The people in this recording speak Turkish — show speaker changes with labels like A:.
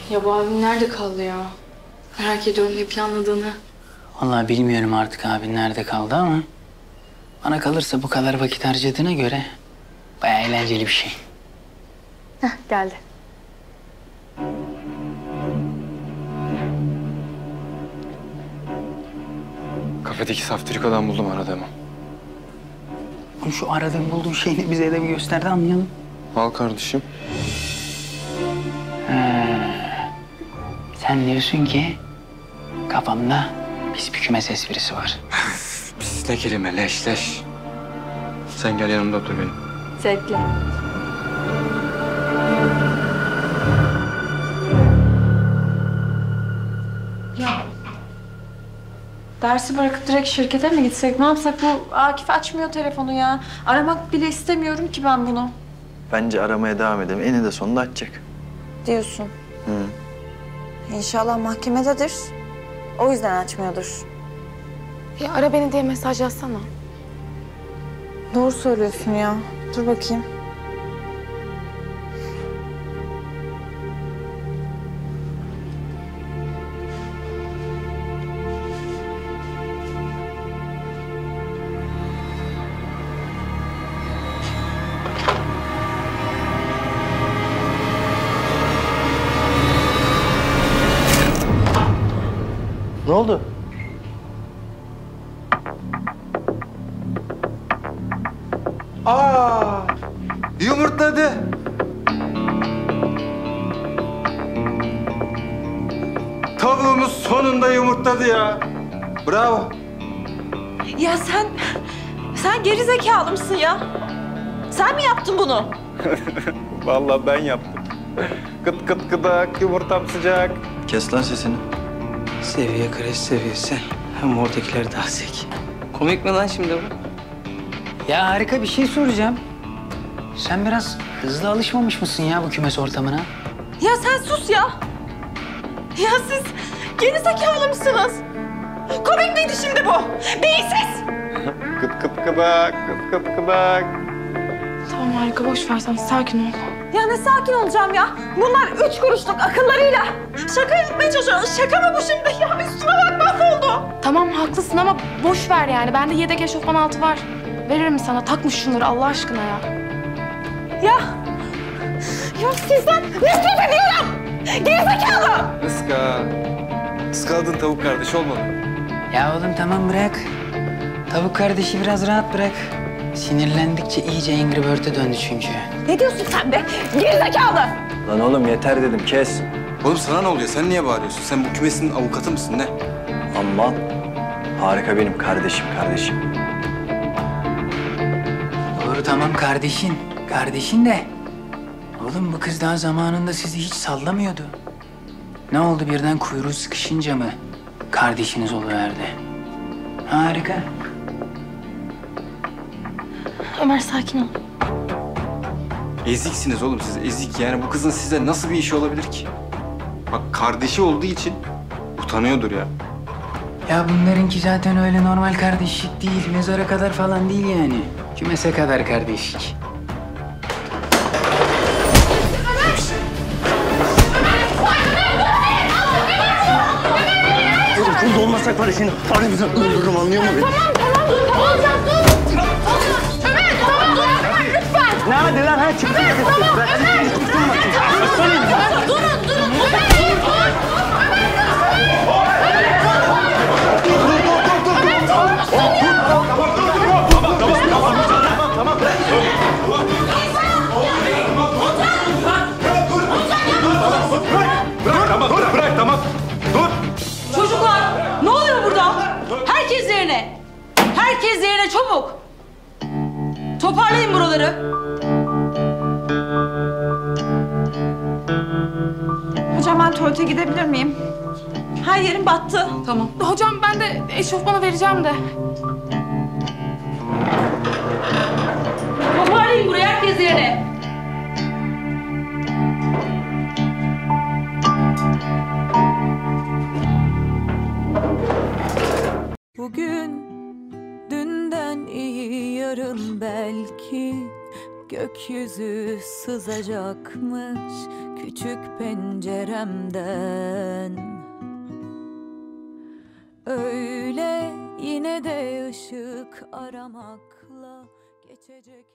A: Ya bu abim nerede kaldı ya? Merak ediyorum ne planladığını.
B: Vallahi bilmiyorum artık abin nerede kaldı ama... ...bana kalırsa bu kadar vakit harcadığına göre... ...bayağı eğlenceli bir şey.
A: Heh, geldi.
C: Kafedeki saftirikadan buldum aradığımı.
B: Oğlum şu aradığın bulduğun şeyini bize de bir göster de anlayalım.
C: Al kardeşim.
B: Sen diyorsun ki... ...kafamda pis bir kümes esprisi var.
C: Pis ne kelime, leş leş. Sen gel yanımda otur benim.
A: Zevkle. Ya dersi bırakıp direkt şirkete mi gitsek? Ne yapsak? Bu Akif açmıyor telefonu ya. Aramak bile istemiyorum ki ben bunu.
D: Bence aramaya devam edelim. Eninde sonunda açacak.
E: Diyorsun.
D: Hı.
E: İnşallah mahkemededir. O yüzden açmıyordur.
A: Ya ara beni diye mesaj yazsana.
E: Doğru söylüyorsun ya. Dur bakayım.
D: Ne oldu?
C: Yumurtladı. Tavuğumuz sonunda yumurtladı ya. Bravo.
F: Ya sen geri zekalı mısın ya? Sen mi yaptın bunu?
C: Vallahi ben yaptım. Kıt kıt kıdak, yumurtam sıcak.
D: Kes lan sesini.
B: Seviye kreş seviyesi. Hem oradakiler daha zeki. Komik mi lan şimdi bu? Ya harika bir şey soracağım. Sen biraz hızlı alışmamış mısın ya bu kümes ortamına?
F: Ya sen sus ya. Ya siz geri zekalı mısınız? Komik miydi şimdi bu? Beyinsiz.
C: Kıt kıt kıdak, kıt kıt kıdak.
A: Tamam harika boş ver sen sakin ol.
F: Ya ne sakin olacağım ya? Bunlar 3 kuruşluk akıllarıyla şaka yapmaya çalışıyorlar. Şaka mı bu şimdi? Ya üstüme bak mahvoldu.
A: Tamam haklısın ama boş ver yani. Bende yedek eşofman altı var. Veririm sana. Takma şunları Allah aşkına ya.
F: Ya sizden nefret ediyorum. Geri zekalı.
C: Iska. Iskaladın tavuk kardeş olmadı.
B: Ya oğlum tamam bırak. Tavuk kardeşi biraz rahat bırak. Sinirlendikçe iyice Angry Bird'e döndü çünkü.
F: Ne diyorsun sen be? Geri zekalı.
D: Lan oğlum yeter dedim, kes.
C: Oğlum sana ne oluyor? Sen niye bağırıyorsun? Sen bu kümesin avukatı mısın ne?
D: Aman. Harika benim kardeşim.
B: Doğru tamam kardeşin. Kardeşin de. Oğlum bu kız daha zamanında sizi hiç sallamıyordu. Ne oldu birden kuyruğu sıkışınca mı kardeşiniz oluverdi? Harika.
A: Ömer sakin ol.
C: Eziksiniz oğlum siz, ezik. Yani bu kızın size nasıl bir işi olabilir ki? Bak kardeşi olduğu için utanıyordur ya.
B: Ya bunlarınki zaten öyle normal kardeşlik değil. Mezara kadar falan değil yani. Kümese kadar kardeşlik.
D: Burada olmasak var ya seni harbiden öldürürüm, anlıyor musun beni?
A: Tamam dur. Ömer tamam dur lütfen.
D: Ne hadi lan, hadi çık.
A: Ömer tamam Ömer. Durun.
C: Bırak tamam. Dur.
F: Çocuklar ne oluyor burada? Herkes yerine. Herkes yerine çabuk. Toparlayın buraları. Hocam ben tuvalete gidebilir miyim? Her yerim battı.
A: Tamam. Hocam ben de eşofmanı vereceğim de.
F: Toparlayın buraya herkes yerine.
G: Bugün dünden iyi yarın belki gökyüzü sızacakmış küçük penceremden. Öyle yine de ışık aramakla geçecek